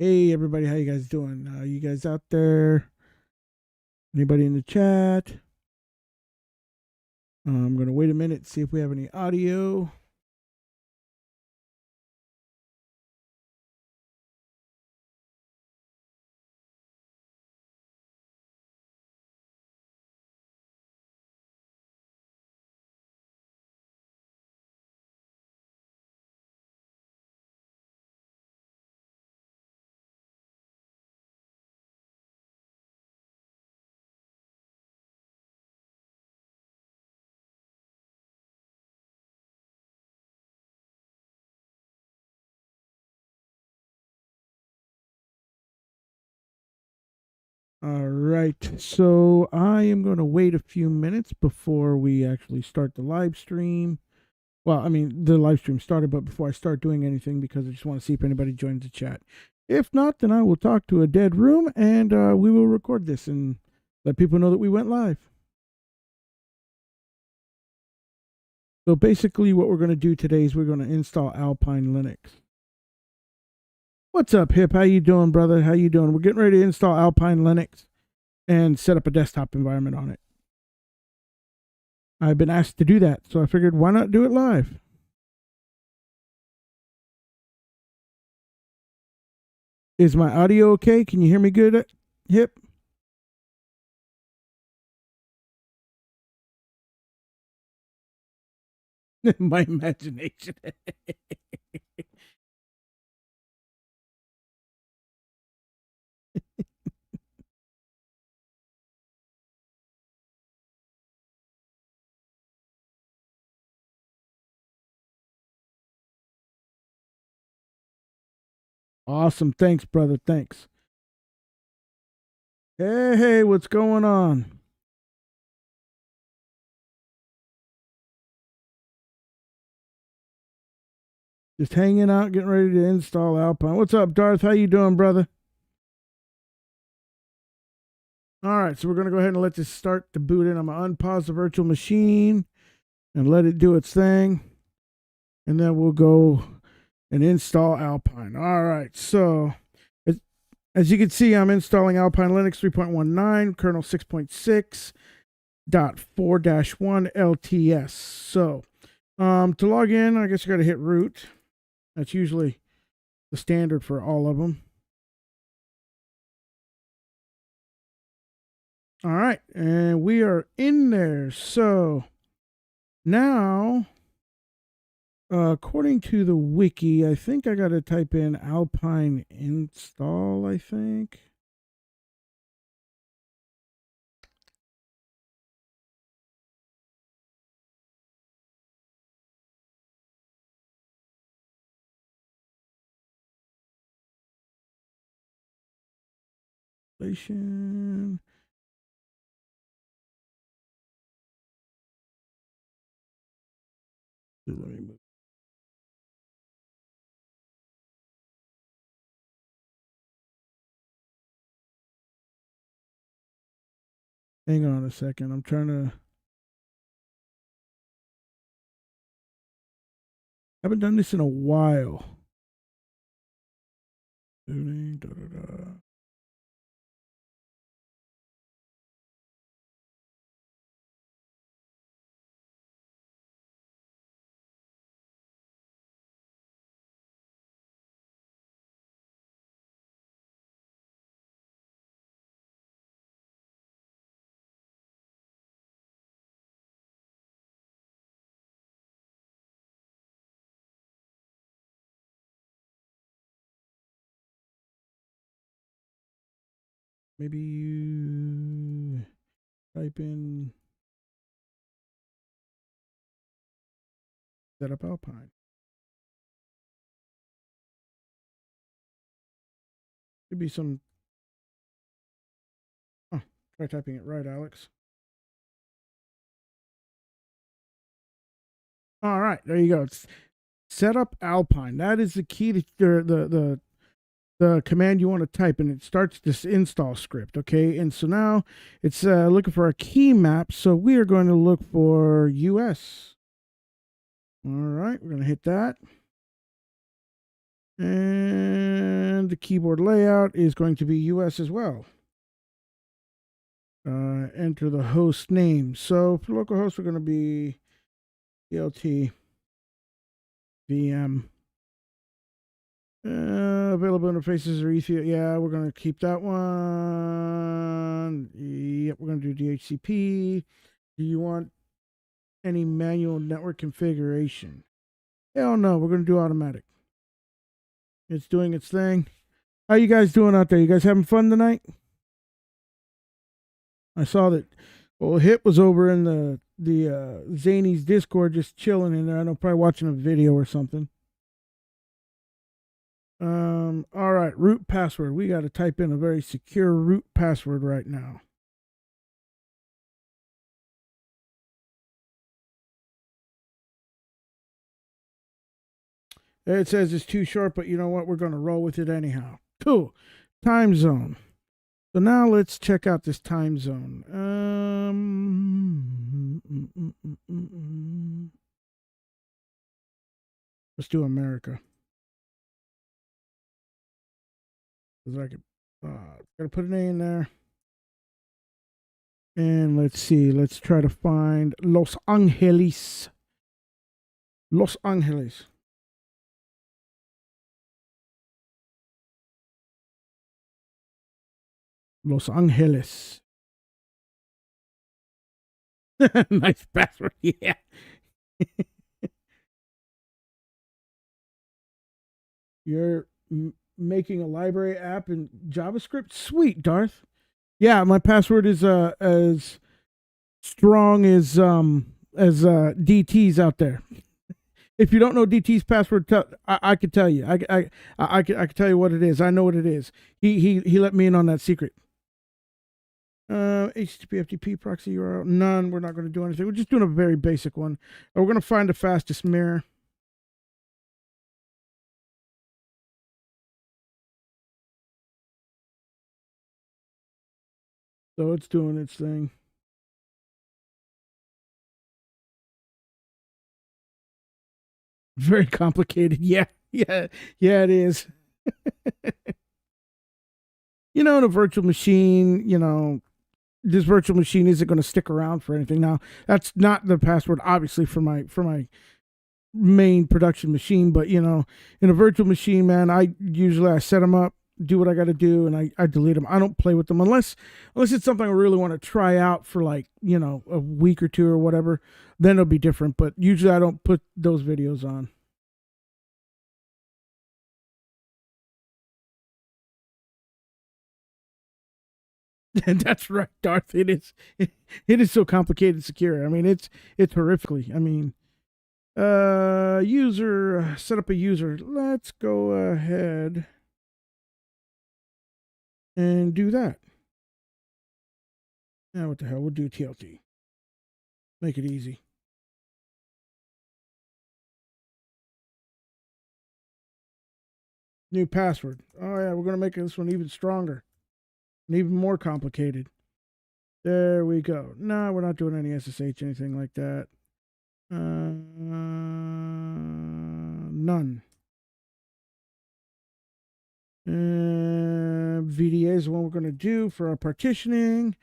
Hey everybody, how you guys doing? You guys out there? Anybody in the chat? I'm gonna wait a minute, see if we have any audio. All right, so I am gonna wait a few minutes before we actually start the live stream. Well, I mean, the live stream started, but before I start doing anything, because I just want to see if anybody joins the chat. If not, then I will talk to a dead room and we will record this and let people know that we went live. So basically, what we're going to do today is we're going to install Alpine Linux. What's up, Hip? How you doing, brother? How you doing? We're getting ready to install Alpine Linux and set up a desktop environment on it. I've been asked to do that, so I figured why not do it live? Is my audio okay? Can you hear me good, Hip? My imagination. Awesome. Thanks, brother. Thanks. Hey, what's going on? Just hanging out, getting ready to install Alpine. What's up, Darth? How you doing, brother? All right, so we're going to go ahead and let this start to boot in. I'm going to unpause the virtual machine and let it do its thing. And then we'll go and install Alpine. All right, so as you can see, I'm installing Alpine Linux 3.19, kernel 6.6.4-1 LTS. So to log in, I guess you got to hit root. That's usually the standard for all of them. All right, and we are in there. So now, according to the wiki, I think I got to type in Alpine install, I think. Installation. Let me move. Hang on a second. I'm trying to. Haven't done this in a while. Maybe you type in setup Alpine. Could be some. Oh, try typing it right, Alex. All right, there you go. It's setup Alpine. That is the key to the command you want to type, and it starts this install script. Okay, and so now it's looking for a key map. So we are going to look for US. All right, we're going to hit that. And the keyboard layout is going to be US as well. Enter the host name. So for localhost, we're going to be ELT VM. Available interfaces are Ethernet. Yeah, we're going to keep that one. Yep, we're going to do DHCP. Do you want any manual network configuration? Hell no, we're going to do automatic. It's doing its thing. How you guys doing out there? You guys having fun tonight? I saw that. Well, Hit was over in the Zany's Discord, just chilling in there. I know, probably watching a video or something. All right, root password. We got to type in a very secure root password right now. It says it's too short, but you know what? We're going to roll with it anyhow. Cool. Time zone. So now let's check out this time zone. Let's do America. I could, gotta put an A in there. And let's see. Let's try to find Los Angeles. Los Angeles. Los Angeles. Nice password. Yeah. You're making a library app in JavaScript? Sweet, Darth. Yeah, my password is as strong as DT's out there. If you don't know DT's password, I could tell you. I could tell you what it is. I know what it is. He let me in on that secret. HTTP FTP proxy URL. None. We're not going to do anything. We're just doing a very basic one. We're going to find the fastest mirror. So it's doing its thing. Very complicated. Yeah, it is. In a virtual machine, this virtual machine isn't going to stick around for anything. Now, that's not the password, obviously, for my main production machine. But in a virtual machine, man, I set them up, do what I got to do, and I delete them. I don't play with them unless it's something I really want to try out for a week or two or whatever. Then it'll be different. But usually I don't put those videos on. And that's right, Darth. It is so complicated and secure. I mean, it's horrifically. I mean, user, set up a user. Let's go ahead and do that. Now, what the hell? We'll do TLT. Make it easy. New password. Oh yeah, we're gonna make this one even stronger and even more complicated. There we go. No, we're not doing any SSH, anything like that. None. VDA is the one we're going to do for our partitioning.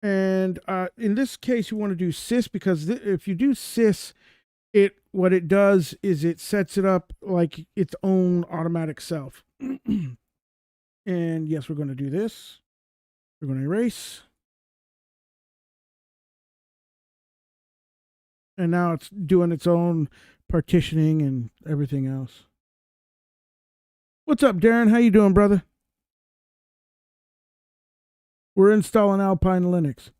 And in this case, you want to do sys because if you do sys, what it does is it sets it up like its own automatic self. And yes, we're going to do this. We're going to erase. And now it's doing its own partitioning and everything else. What's up, Darren? How you doing, brother? We're installing Alpine Linux.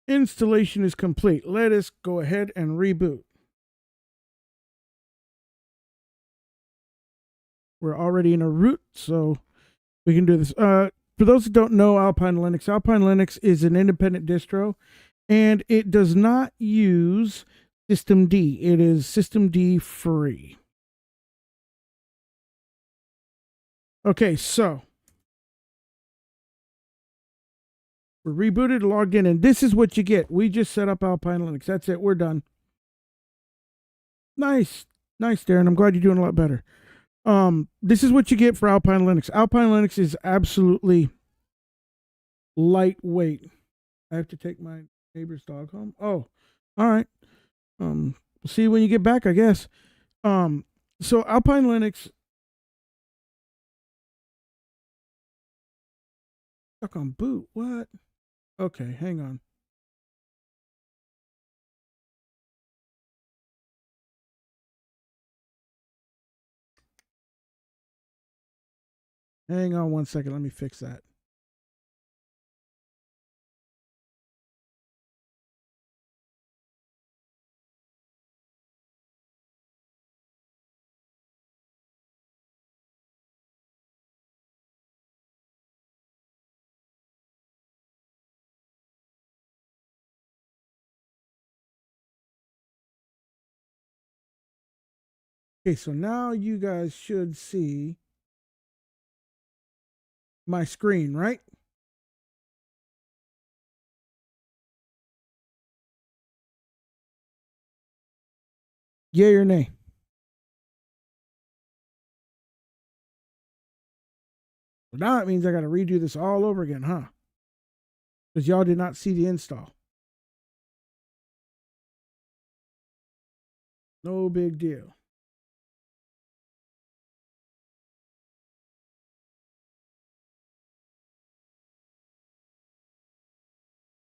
Installation is complete. Let us go ahead and reboot. We're already in a root, so we can do this. For those who don't know Alpine Linux is an independent distro, and it does not use systemd. It is systemd free. Okay, so we're rebooted, logged in, and this is what you get. We just set up Alpine Linux. That's it. We're done. Nice, Darren. I'm glad you're doing a lot better. This is what you get for Alpine Linux. Alpine Linux is absolutely lightweight. I have to take my neighbor's dog home. Oh, all right. We'll see you when you get back, I guess. So Alpine Linux stuck on boot. What? Okay, hang on. Hang on 1 second. Let me fix that. Okay, so now you guys should see my screen, right? Yay or nay? Well, now it means I got to redo this all over again, huh? Because y'all did not see the install. No big deal.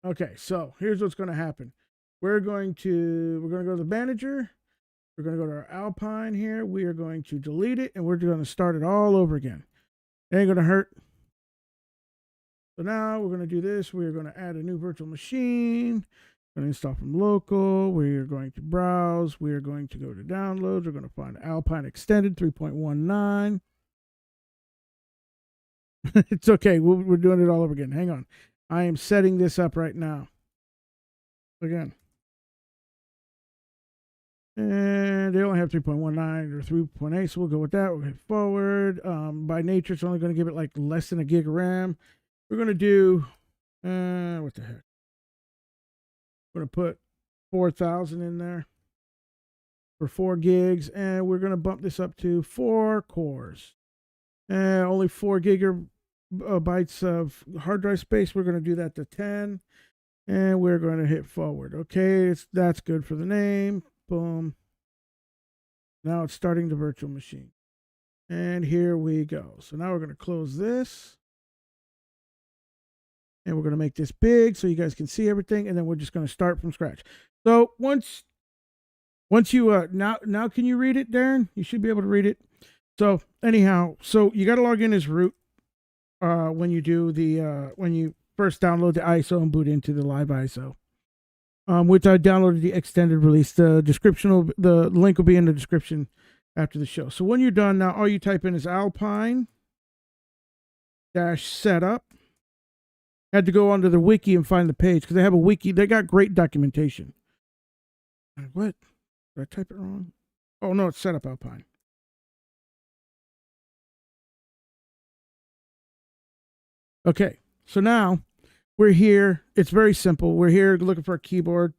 Okay, so here's what's going to happen. We're going to go to the manager. We're going to go to our Alpine here. We are going to delete it, and we're going to start it all over again. It ain't going to hurt. So now we're going to do this. We are going to add a new virtual machine. We're going to install from local. We are going to browse. We are going to go to downloads. We're going to find Alpine Extended 3.19. It's okay. We're doing it all over again. Hang on. I am setting this up right now. Again. And they only have 3.19 or 3.8, so we'll go with that. We'll hit forward. By nature, it's only going to give it like less than a gig of RAM. We're going to do, what the heck? We're going to put 4,000 in there for 4 gigs, and we're going to bump this up to 4 cores. And only 4 gigabytes of hard drive space. We're going to do that to 10, and we're going to hit forward. Okay, that's good for the name. Boom. Now it's starting the virtual machine. And here we go. So now we're going to close this. And we're going to make this big so you guys can see everything. And then we're just going to start from scratch. So once you, now can you read it, Darren? You should be able to read it. So anyhow, so you got to log in as root when you do the, when you first download the ISO and boot into the live ISO. Which I downloaded the extended release. The link will be in the description after the show. So when you're done, now all you type in is Alpine -setup. Had to go onto the wiki and find the page because they have a wiki. They got great documentation. What? Did I type it wrong? Oh no, it's setup Alpine. Okay, so now we're here. It's very simple. We're here looking for a keyboard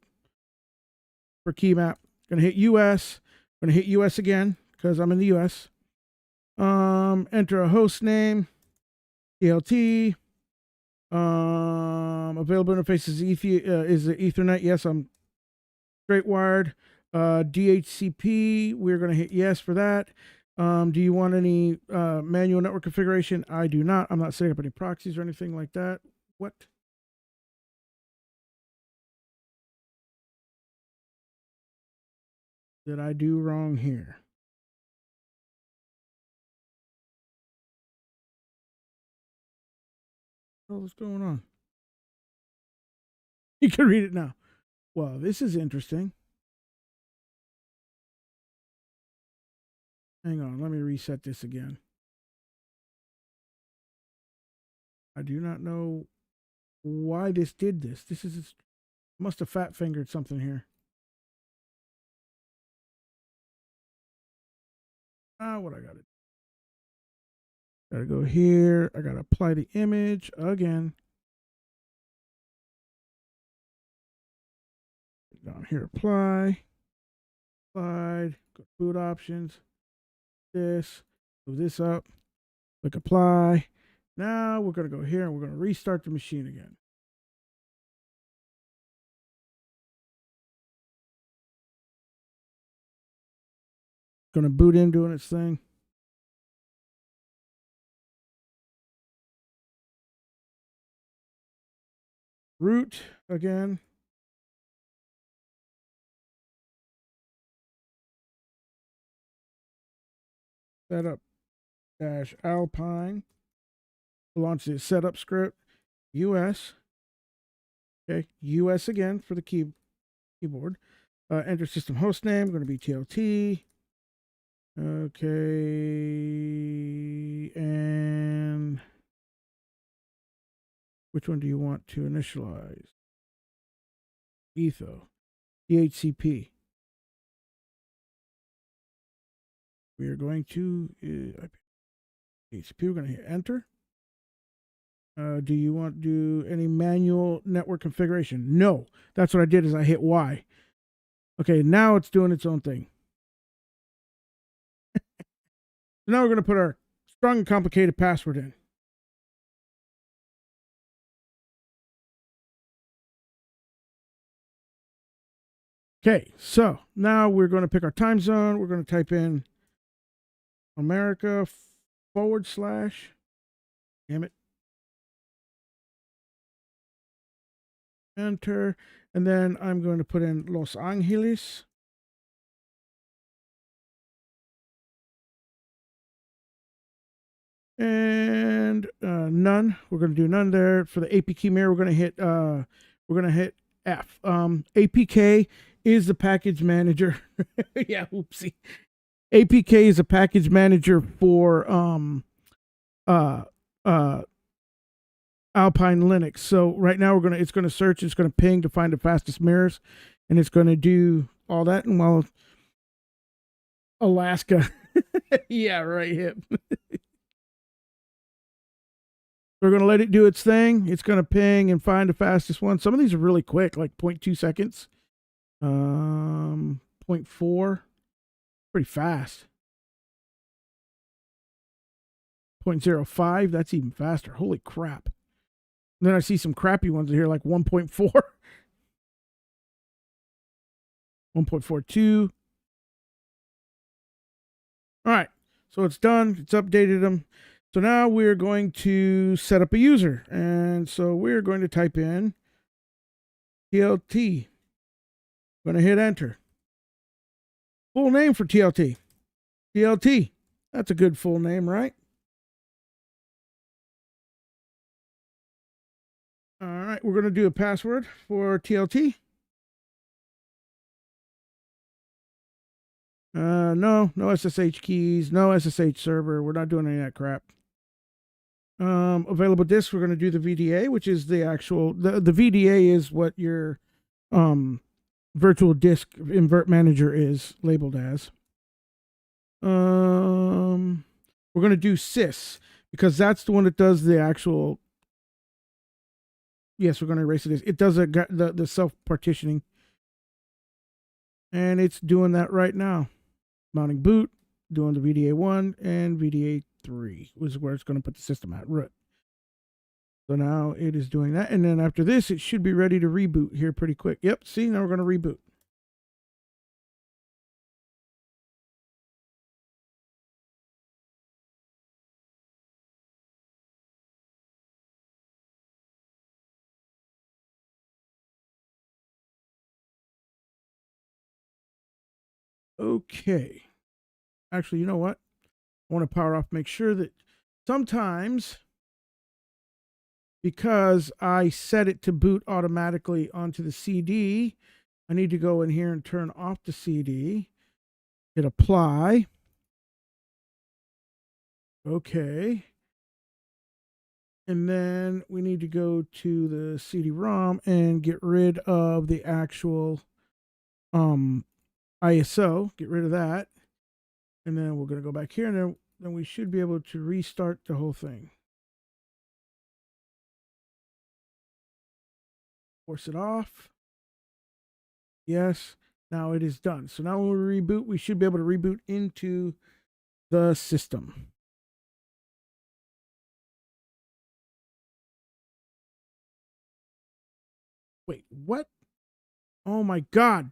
for key map. Gonna hit US. Gonna hit US again because I'm in the US. Enter a host name. DLT. Available interface is the Ethernet. Yes, I'm straight wired. DHCP. We're gonna hit yes for that. Do you want any manual network configuration? I do not. I'm not setting up any proxies or anything like that. What? Did I do wrong here? What's going on? You can read it now. Well, this is interesting. Hang on, let me reset this again. I do not know why this did this. This is must have fat fingered something here. What I gotta go here. I gotta apply the image again. Down here, apply. Applied. Go to boot options. This. Move this up. Click apply. Now we're going to go here and we're going to restart the machine again. Going to boot in doing its thing. Root again. Setup dash Alpine. Launch the setup script. US. Okay. US again for the keyboard. Enter system host name. Going to be TLT. Okay. And which one do you want to initialize? Etho. DHCP. We are going to DHCP. We're going to hit enter. Do you want to do any manual network configuration? No. That's what I did is I hit Y. Okay, now it's doing its own thing. Now we're going to put our strong and complicated password in. Okay, so now we're going to pick our time zone. We're going to type in America / damn it, enter, and then I'm going to put in Los Angeles. And none. We're going to do none there. For the APK mirror, we're going to hit F. APK is the package manager. Yeah, oopsie. APK is a package manager for Alpine Linux. So right now it's going to search, it's going to ping to find the fastest mirrors, and it's going to do all that. And while Alaska, yeah, right, hip. We're going to let it do its thing. It's going to ping and find the fastest one. Some of these are really quick, like 0.2 seconds. 0.4, pretty fast. 0.05, that's even faster. Holy crap. And then I see some crappy ones here, like 1.4. 1.42. All right, so it's done. It's updated them. So now we're going to set up a user. And so we're going to type in TLT. I'm going to hit enter. Full name for TLT. TLT. That's a good full name, right? All right, we're going to do a password for TLT. No SSH keys, no SSH server. We're not doing any of that crap. Available disks, we're going to do the VDA, which is the actual, the VDA is what your virtual disk invert manager is labeled as. We're going to do sys because that's the one that does the actual. Yes, we're going to erase it. It does the self partitioning, and it's doing that right now. Mounting boot, doing the VDA 1 and VDA 3 is where it's going to put the system at root. So now it is doing that, and then after this, it should be ready to reboot here pretty quick. Yep, see, now we're going to reboot. Okay. Actually, you know what? I want to power off, make sure that sometimes, because I set it to boot automatically onto the CD, I need to go in here and turn off the CD, hit apply. Okay. And then we need to go to the CD-ROM and get rid of the actual ISO, get rid of that. And then we're going to go back here, and then we should be able to restart the whole thing. Force it off. Yes. Now it is done. So now when we reboot, we should be able to reboot into the system. Wait, what? Oh my God.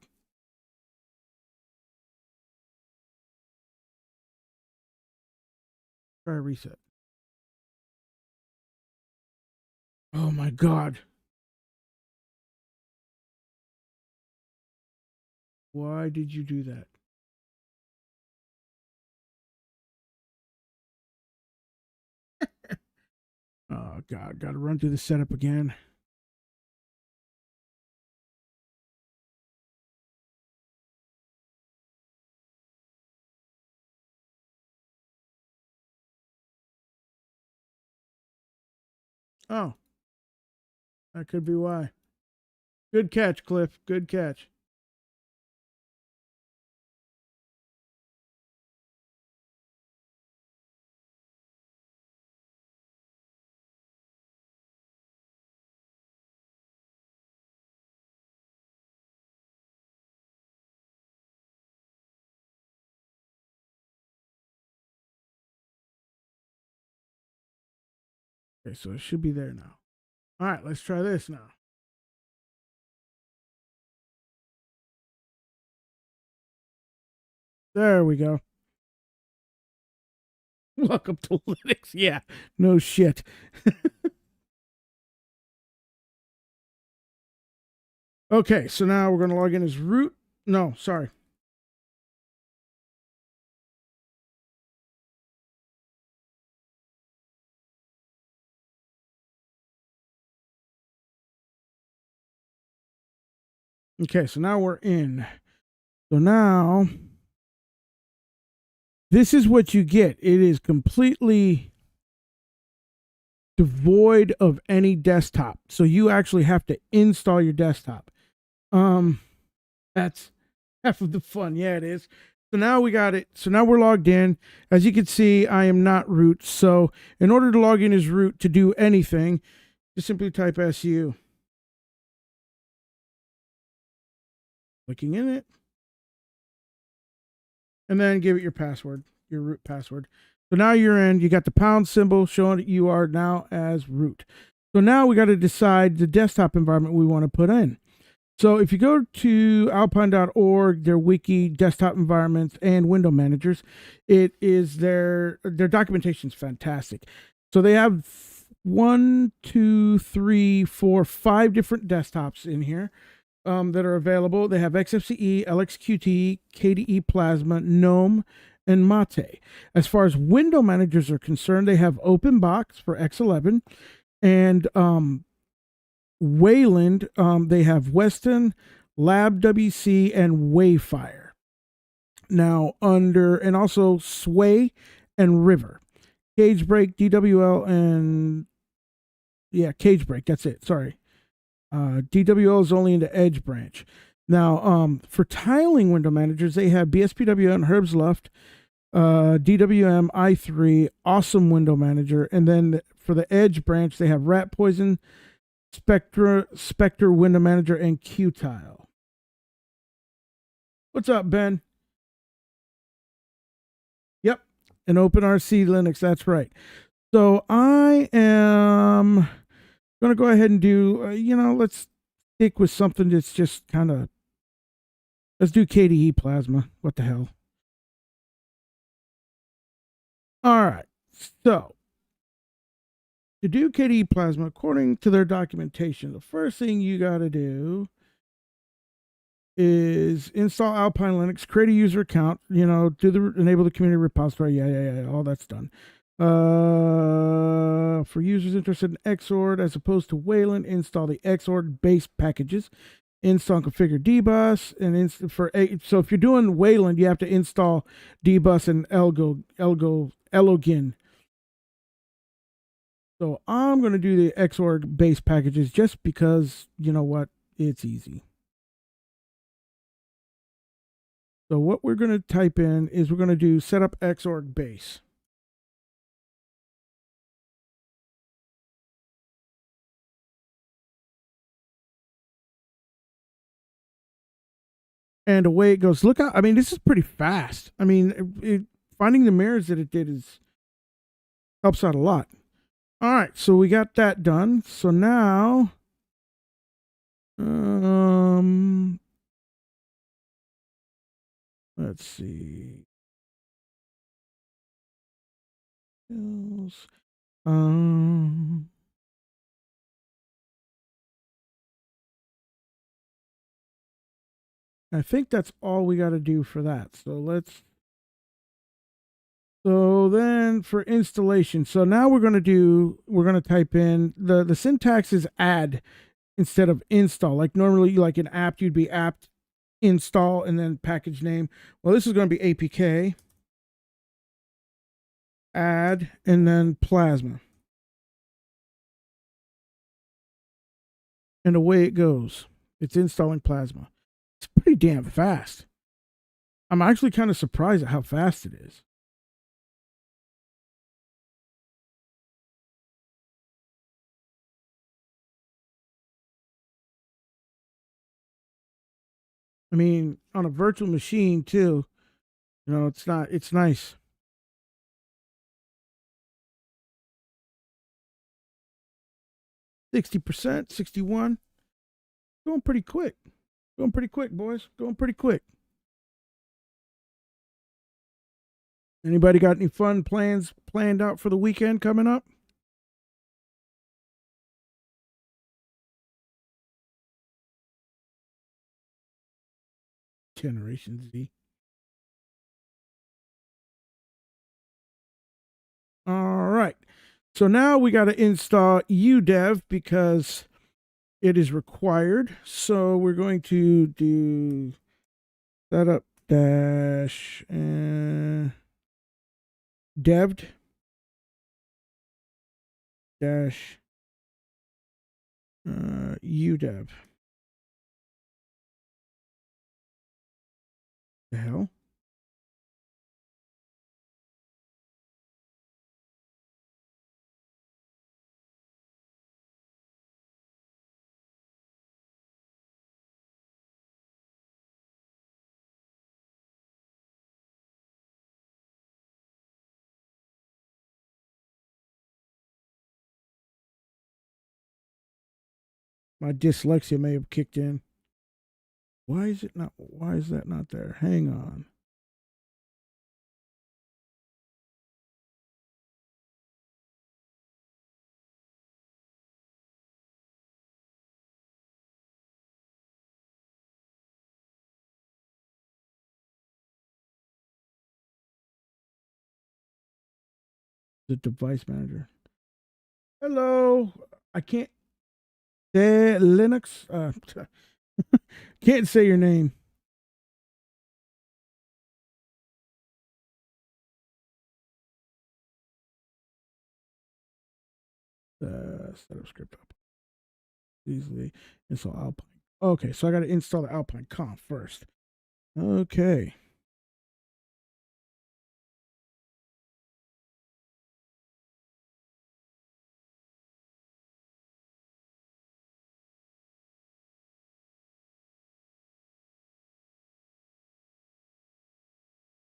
Try a reset. Oh my God. Why did you do that? Oh God, gotta run through the setup again. Oh, that could be why. Good catch, Cliff. Good catch. Okay, so it should be there now. All right, let's try this now. There we go. Welcome to Linux. Yeah, no shit. Okay, so now we're going to log in as root. No, sorry. Okay, so now we're in. So now, this is what you get. It is completely devoid of any desktop. So you actually have to install your desktop. That's half of the fun. Yeah, it is. So now we got it. So now we're logged in. As you can see, I am not root. So in order to log in as root to do anything, just simply type SU. Clicking in it. And then give it your password, your root password. So now you're in. You got the pound symbol showing that you are now as root. So now we got to decide the desktop environment we want to put in. So if you go to alpine.org, their wiki, desktop environments, and window managers, it is their documentation is fantastic. So they have 1, 2, 3, 4, 5 different desktops in here that are available. They have XFCE, LXQT, KDE Plasma, GNOME, and Mate. As far as window managers are concerned, they have OpenBox for X11 and Wayland. They have Weston, LabWC, and Wayfire. Now and also Sway and River. Cagebreak, DWL, and Cagebreak. That's it. Sorry. DWL is only in the Edge branch. Now, for tiling window managers, they have BSPW and Herb's Luft, DWM, i3, Awesome Window Manager, and then for the Edge branch, they have Rat Poison, Spectre Window Manager, and Qtile. What's up, Ben? Yep, and OpenRC Linux. That's right. So I am going to go ahead and do, let's stick with something that's just kind of, let's do KDE Plasma. What the hell? All right. So to do KDE Plasma, according to their documentation, the first thing you got to do is install Alpine Linux, create a user account, enable the community repository. Yeah. All that's done. For users interested in Xorg as opposed to Wayland, install the Xorg base packages. Install and configure dbus so if you're doing Wayland, you have to install dbus and Elgin. So I'm going to do the Xorg base packages just because, you know what, it's easy. So what we're going to type in is we're going to do setup Xorg base. And away it goes. Look out. I mean, this is pretty fast. I mean, finding the mirrors that it did helps out a lot. All right, so we got that done. So now, let's see. Bills. I think that's all we got to do for that. So then for installation. So now we're going to type in the syntax is add instead of install. Like normally, like an apt, you'd be apt install and then package name. Well, this is going to be APK add and then Plasma. And away it goes. It's installing Plasma. It's pretty damn fast. I'm actually kind of surprised at how fast it is. I mean, on a virtual machine too. It's nice. 60%, 61. Going pretty quick. Going pretty quick, boys. Going pretty quick. Anybody got any fun plans planned out for the weekend coming up? Generation Z. All right. So now we got to install udev because it is required. So we're going to do setup dash devd dash udev. The hell? My dyslexia may have kicked in. Why is it not? Why is that not there? Hang on. The device manager. Hello. I can't. Linux. Can't say your name. Setup script up easily. Install Alpine. Okay, so I got to install the Alpine conf first. Okay.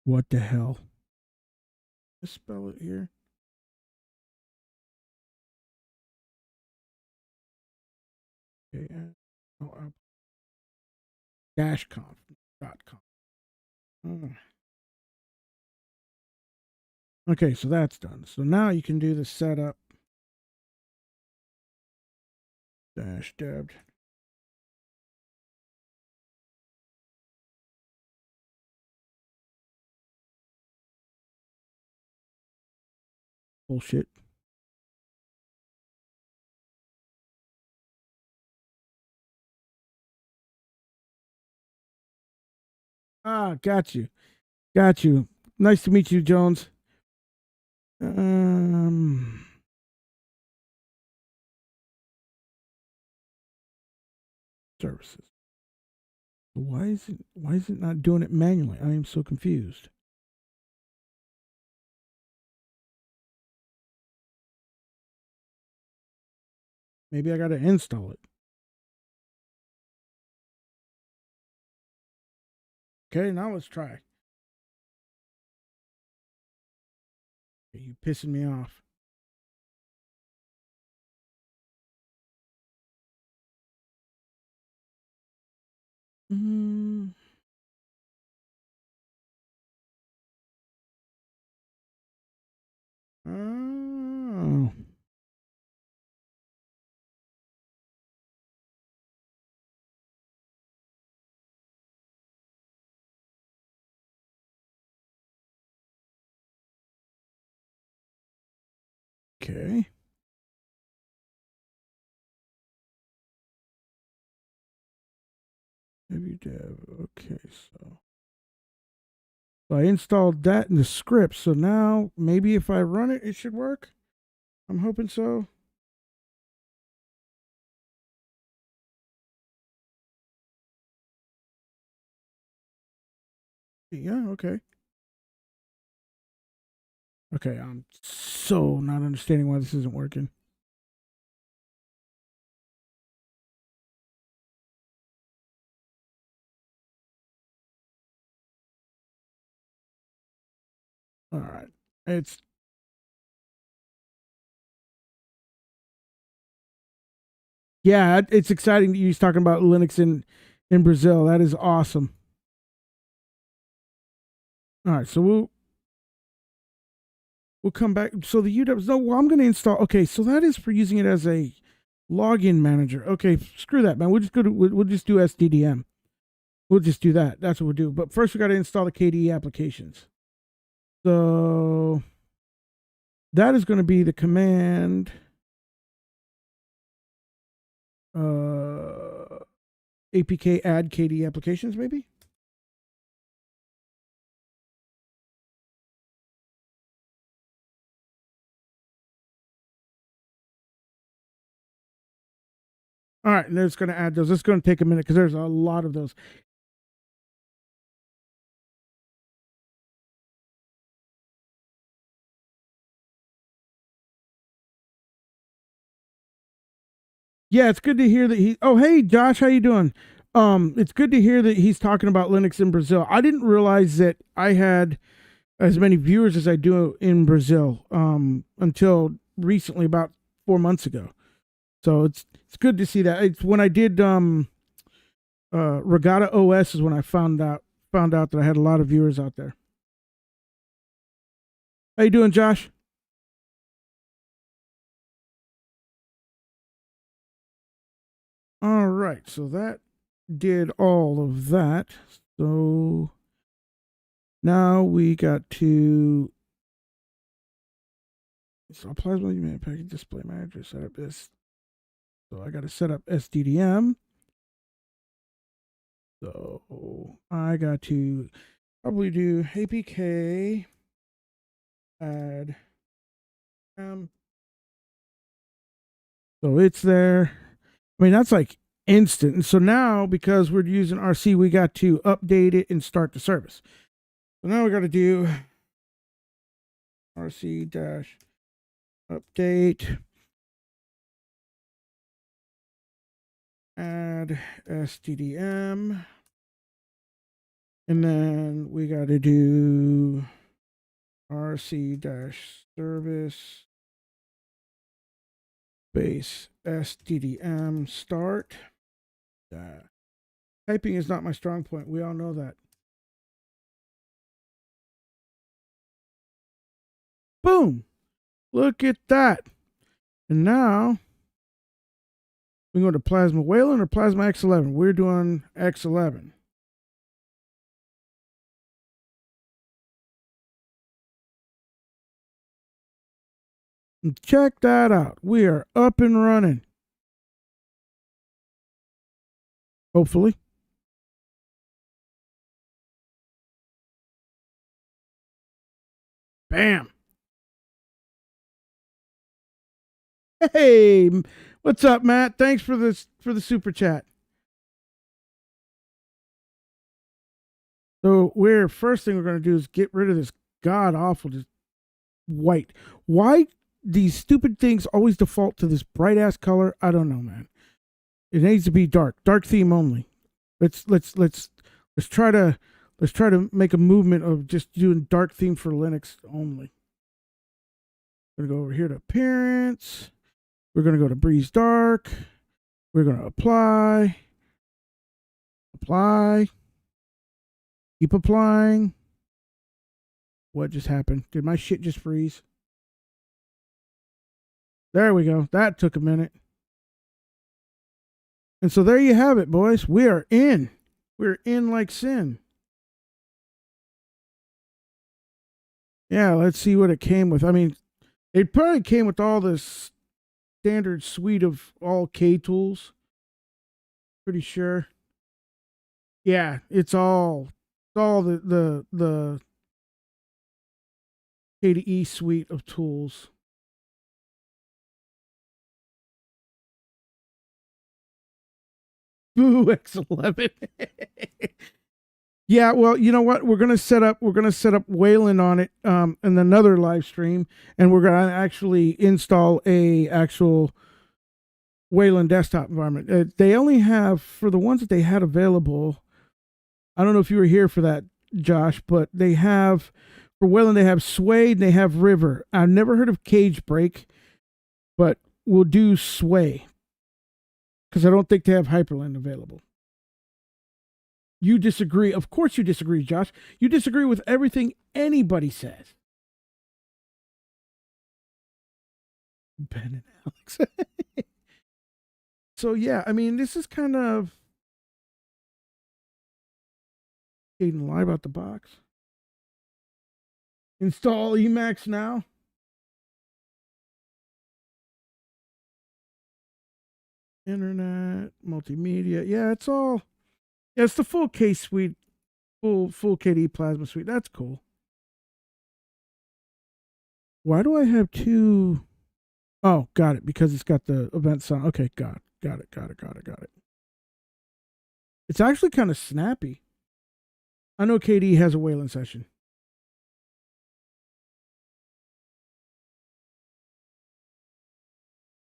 What the hell? Let's spell it here. Okay. Dash conf.com. Oh. Okay, so that's done. So now you can do the setup dash devd. Bullshit. Ah, got you. Got you. Nice to meet you, Jones. Services. Why is it not doing it manually? I am so confused. Maybe I got to install it. Okay, now let's try. Okay, you pissing me off. Mm. Okay. Heavy dev. Okay, so I installed that in the script. So now maybe if I run it, it should work. I'm hoping so. Yeah, okay. Okay, I'm so not understanding why this isn't working. All right. It's yeah, it's exciting that you're talking about Linux in Brazil. That is awesome. All right, so we'll come back. So the UWs. No, well, I'm going to install. Okay, so that is for using it as a login manager. Okay, screw that, man. We'll just we'll just do SDDM. We'll just do that. That's what we'll do. But first, we got to install the KDE applications. So that is going to be the command. APK add KDE applications, maybe. All right, and it's going to add those. It's going to take a minute because there's a lot of those. Yeah, it's good to hear that he. Oh, hey, Josh, how you doing? It's good to hear that he's talking about Linux in Brazil. I didn't realize that I had as many viewers as I do in Brazil until recently, about 4 months ago. So it's good to see that. It's when I did Regatta OS is when I found out that I had a lot of viewers out there. How you doing, Josh? All right, so that did all of that. So now we got to install Plasma Unit Package Display Manager. Set up this. So I got to set up SDDM. So I got to probably do APK add. So it's there. I mean, that's like instant. And so now, because we're using RC, we got to update it and start the service. So now we got to do RC dash update, add SDDM, and then we got to do RC dash service base SDDM start. Typing is not my strong point. We all know that. Boom! Look at that. And now we go to Plasma Wayland or Plasma X11. We're doing X11. And check that out. We are up and running. Hopefully. Bam. Hey, what's up, Matt? Thanks for the super chat. So we're first thing we're going to do is get rid of this god awful just white. Why these stupid things always default to this bright ass color? I don't know, man. It needs to be dark theme only. Let's try to make a movement of just doing dark theme for Linux only. We're gonna go over here to appearance. We're gonna go to breeze dark. We're gonna apply. Keep applying. What just happened? Did my shit just freeze? There we go. That took a minute. And so there you have it, boys. We are in. We're in like sin. Yeah, let's see what it came with. I mean, It probably came with all this standard suite of all K tools. Pretty sure. Yeah, it's all the KDE suite of tools. Boo X11. Yeah, well, you know what? We're gonna set up Wayland on it in another live stream, and we're gonna actually install a actual Wayland desktop environment. They only have, for the ones that they had available. I don't know if you were here for that, Josh, but they have, for Wayland, they have Sway and they have River. I've never heard of Cage Break, but we'll do Sway because I don't think they have Hyperland available. You disagree. Of course you disagree, Josh. You disagree with everything anybody says. Ben and Alex. So yeah, I mean, this is kind of getting live out the box. Install Emacs now. Internet, multimedia. Yeah, it's all. Yeah, it's the full K suite, full KDE Plasma suite. That's cool. Why do I have two? Oh, got it. Because it's got the event sound. Okay, got it. It's actually kind of snappy. I know KDE has a Wayland session.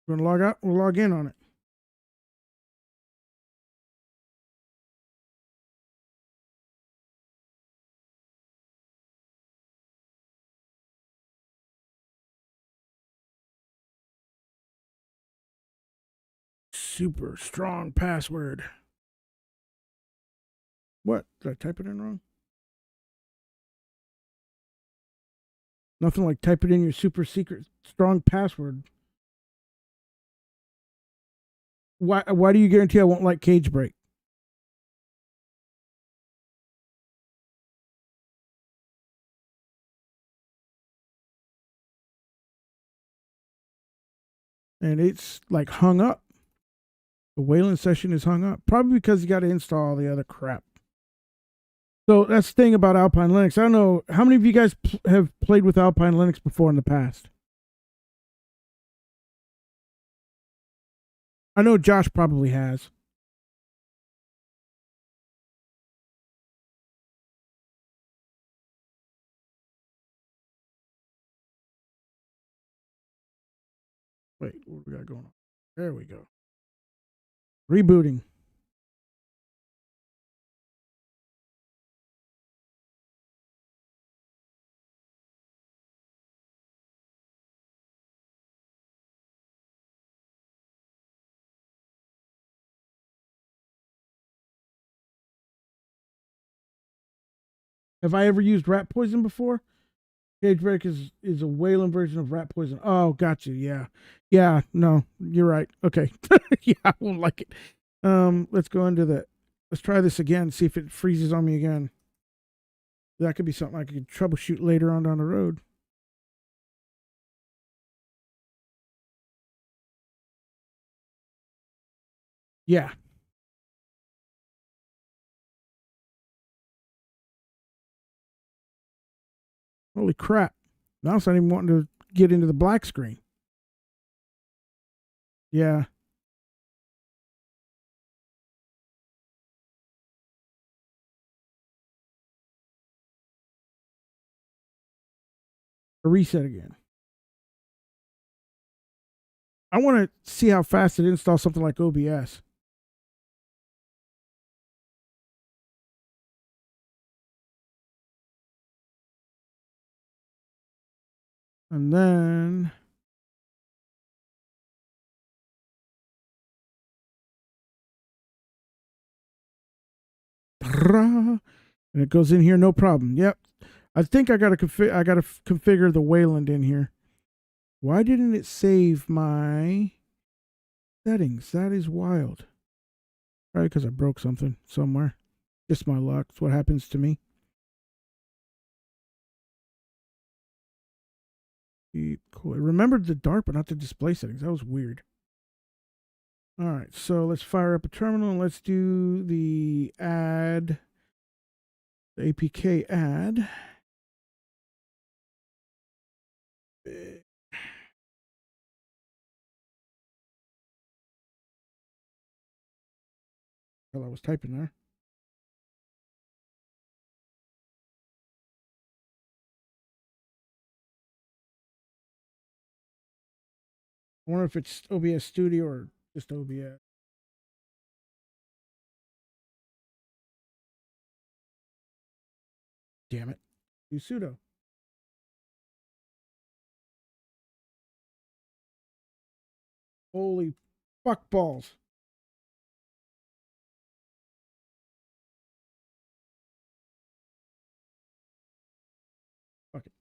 We're gonna log out. We'll log in on it. Super strong password. What? Did I type it in wrong? Nothing like type it in your super secret strong password. Why do you guarantee I won't like Cage Break? And it's like hung up. The Wayland session is hung up. Probably because you got to install all the other crap. So that's the thing about Alpine Linux. I don't know how many of you guys have played with Alpine Linux before in the past. I know Josh probably has. Wait, what do we got going on? There we go. Rebooting. Have I ever used rat poison before? Cage Break is a Wayland version of rat poison. Oh, gotcha. Yeah. Yeah, no, you're right. Okay. Yeah, I won't like it. Let's go into the let's try this again, see if it freezes on me again. That could be something I could troubleshoot later on down the road. Yeah. Holy crap. Now it's not even wanting to get into the black screen. Yeah. A reset again. I want to see how fast it installs something like OBS. And then and it goes in here, no problem. Yep. I think I gotta configure the Wayland in here. Why didn't it save my settings? That is wild. Probably because I broke something somewhere. Just my luck. It's what happens to me. Cool. I remembered the dark, but not the display settings. That was weird. All right, so let's fire up a terminal and let's do the add, the APK add. Well, I was typing there. I wonder if it's OBS Studio or just OBS. Damn it. Do sudo. Holy fuck balls. Fuck it.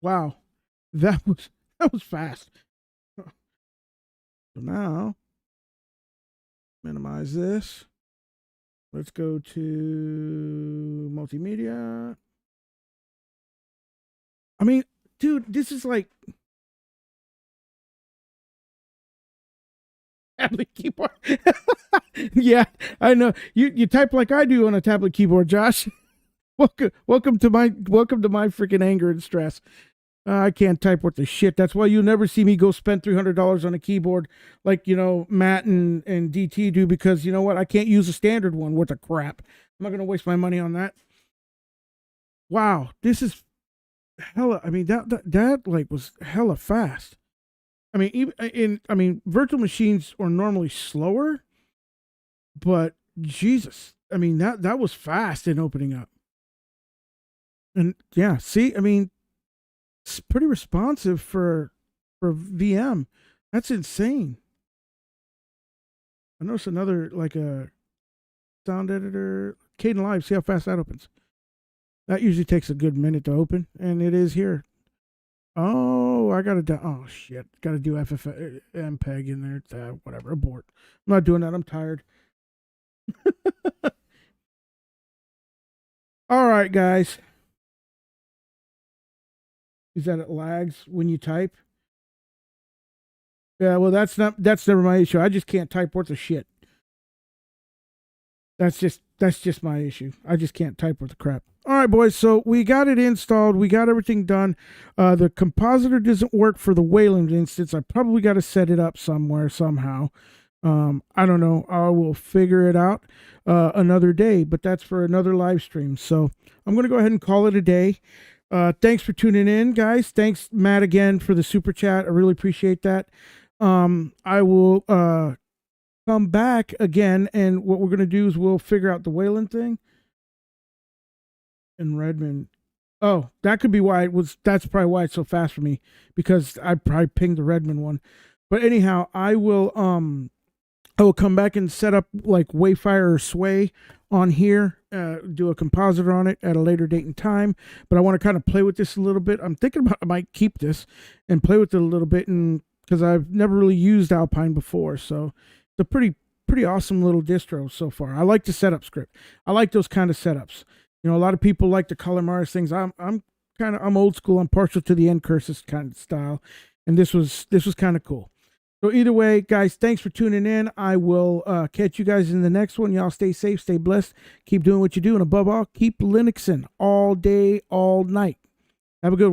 Wow. That was fast. So now minimize this. Let's go to multimedia. I mean, dude, this is like tablet keyboard. Yeah, I know. You type like I do on a tablet keyboard, Josh. Welcome to my freaking anger and stress. I can't type worth the shit. That's why you'll never see me go spend $300 on a keyboard like, you know, Matt and DT do, because you know what? I can't use a standard one worth of crap. I'm not going to waste my money on that. Wow, this is hella. I mean, that like was hella fast. I mean, even virtual machines are normally slower, but Jesus, I mean that was fast in opening up. And yeah, see, I mean, it's pretty responsive for VM. That's insane. I noticed another like a sound editor, Kden Live. See how fast that opens. That usually takes a good minute to open, and it is here. Oh, I gotta do. Oh shit, gotta do FFmpeg in there. Whatever, abort. I'm not doing that. I'm tired. All right, guys. Is that it lags when you type? Yeah, well, that's never my issue. I just can't type worth of shit. That's just my issue. I just can't type worth of crap. All right, boys. So we got it installed. We got everything done. The compositor doesn't work for the Wayland instance. I probably got to set it up somewhere somehow. I don't know. I will figure it out another day. But that's for another live stream. So I'm going to go ahead and call it a day. Thanks for tuning in, guys. Thanks, Matt, again for the super chat. I really appreciate that. I will come back again, and what we're going to do is we'll figure out the Wayland thing. And Redmond. Oh, that could be why that's probably why it's so fast for me, because I probably pinged the Redmond one. But anyhow, I will come back and set up like Wayfire or Sway on here, do a compositor on it at a later date and time. But I want to kind of play with this a little bit. I'm thinking about I might keep this and play with it a little bit, and because I've never really used Alpine before, so it's a pretty awesome little distro so far. I like the setup script. I like those kind of setups. You know, a lot of people like the color Mars things. I'm old school. I'm partial to the end curses kind of style, and this was kind of cool. So either way, guys, thanks for tuning in. I will catch you guys in the next one. Y'all stay safe, stay blessed, keep doing what you do, and above all, keep Linuxing all day, all night. Have a good one.